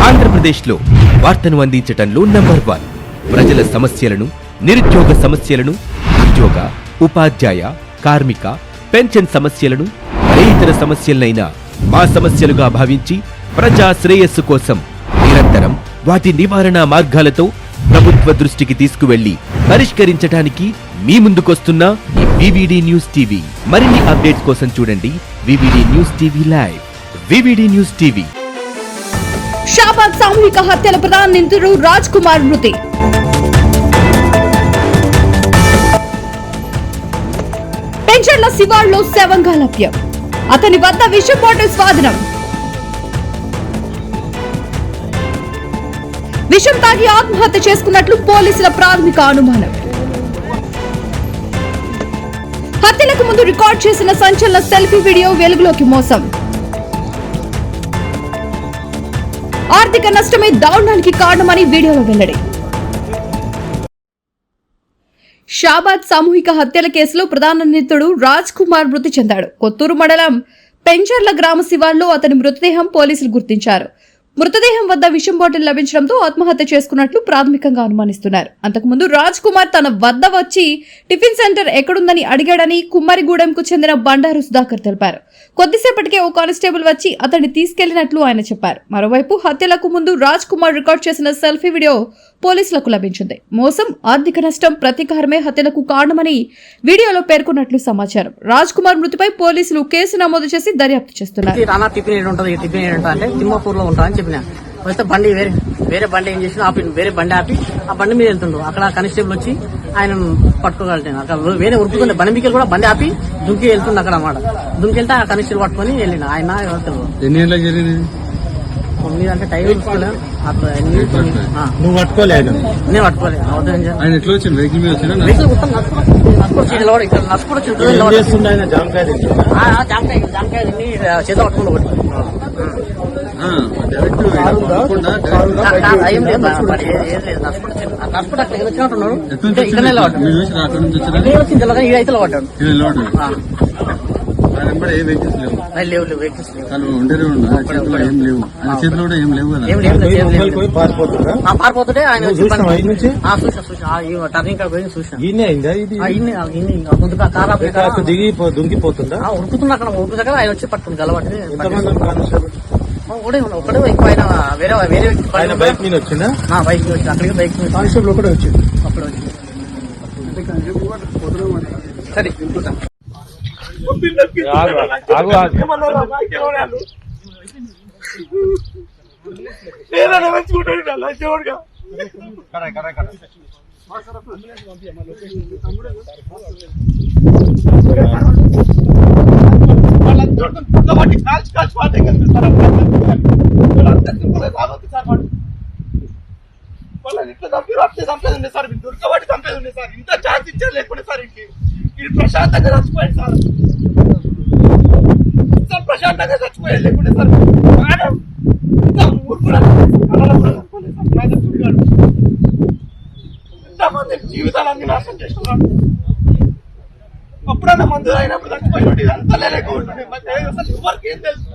ఆంధ్రప్రదేశ్లో వార్తను అందించటంలో నంబర్ 1. ప్రజల సమస్యలను, నిరుద్యోగ సమస్యలను, ఉద్యోగ, ఉపాధ్యాయ, కార్మిక, పెన్షన్ సమస్యలను, ఏ ఇతర సమస్యలనైనా మా సమస్యలుగా భావించి ప్రజా శ్రేయస్సు కోసం నిరంతరం వాటి నివారణ మార్గాలతో ప్రభుత్వ దృష్టికి తీసుకువెళ్లి పరిష్కరించడానికి మీ ముందుకొస్తున్న వివిడి న్యూస్ టీవీ. మరిన్ని అప్డేట్స్ కోసం చూడండి VVD news TV live. VVD news TV. Shabad సామూహిక హత్యల ప్రధాన నిందితుడు రాజ్ కుమార్ మృతి. పెంచర్ల శివార్లో శవంగా లభ్యం. అతని వద్ద విషం బాటిల్ స్వాధీనం. విషం తాగి ఆత్మహత్య చేసుకున్నట్లు పోలీసుల ప్రాథమిక అనుమానం. హత్యలకు ముందు రికార్డ్ చేసిన సంచలన సెల్ఫీ వీడియో వెలుగులోకి. మోసం, ఆర్థిక నష్టమే దారుణానికి కారణమని వీడియోలో వెల్లడి. షాబాద్ సామూహిక హత్యల కేసులో ప్రధాన నిందితుడు రాజ్ కుమార్ మృతి చెందాడు. కొత్తూరు మండలం పెంచర్ల గ్రామ శివార్లో అతని మృతదేహం పోలీసులు గుర్తించారు. మృతదేహం వద్ద విషం బాటిల్ లభించడంతో ఆత్మహత్య చేసుకున్నట్లు ప్రాథమికంగా అనుమానిస్తున్నారు. అంతకుముందు రాజ్ కుమార్ తన వద్ద వచ్చి టిఫిన్ సెంటర్ ఎక్కడుందని అడిగాడని కుమ్మరిగూడెంకు చెందిన బండారు సుధాకర్ తెలిపారు. కొద్దిసేపటికే ఓ కానిస్టేబుల్ వచ్చి అతన్ని తీసుకెళ్లినట్లు ఆయన చెప్పారు. మరోవైపు హత్యలకు ముందు రాజ్ కుమార్ రికార్డ్ చేసిన సెల్ఫీ వీడియో పోలీసులకు లభించింది. మోసం, ఆర్థిక నష్టం, ప్రతీకారమే హత్యలకు కారణమని వీడియోలో పేర్కొన్నట్లు సమాచారం. రాజ్ కుమార్ మృతిపై పోలీసులు కేసు నమోదు చేసి దర్యాప్తు చేస్తున్నారు. వస్తే బండి వేరే బండి ఏం చేసిన ఆపి వేరే బండి ఆపి ఆ బండి మీద వెళ్తుండ్రు. అక్కడ కానిస్టేబుల్ వచ్చి ఆయన పట్టుకోగలిగాను. అక్కడ వేరే ఉరుకుతుంది బండి మీకు కూడా బండి ఆపి దుంకి వెళ్తుంది అక్కడ అన్నమాట. దుంకి వెళ్తే ఆ కానిస్టేబుల్ పట్టుకొని వెళ్ళిన ఆయన అంటే టైం చూసుకోలేదు. నువ్వు పట్టుకోలేదు? నేను పట్టుకోలేదు. జామకాయ చేత పట్టుకుంటూ వచ్చినట్టున్నాడు. ఇక్కడనే వచ్చింది ఇదైతే పడ్డాడు. పారిపోతుంటే ఆయన టర్నింగ్ కాడ పోయి చూసాను. దుంకిపోతుందా? ఉరుకుతున్నా అక్కడ ఉరుకుతాక ఆయన వచ్చి పట్టుకుంది గలబట్టి ఒకటే ఎక్కువ ఆయన వేరే వ్యక్తి బైక్ మీద వచ్చిందా? బైక్ మీద వచ్చి అక్కడికి బైక్ మీద కానిస్టేబుల్ ఒకటే వచ్చింది. అప్పుడు వచ్చి సరే సార్ దుర్గబట్టి చంపేది ఉంది సార్. ఇంత ఛాన్స్ ఇచ్చేది లేకుండా సార్ ఇది ప్రశాంతంగా చచ్చిపోయింది సార్. ప్రశాంతంగా చచ్చిపోయేది లేకుండా సార్ ఎంతమంది జీవితాలన్నీ నాశనం చేస్తున్నాడు. అప్పుడన్నా మందు అయినప్పుడు చచ్చిపోయి అంతా లేకుండా ఎవరికి ఏం తెలుసు.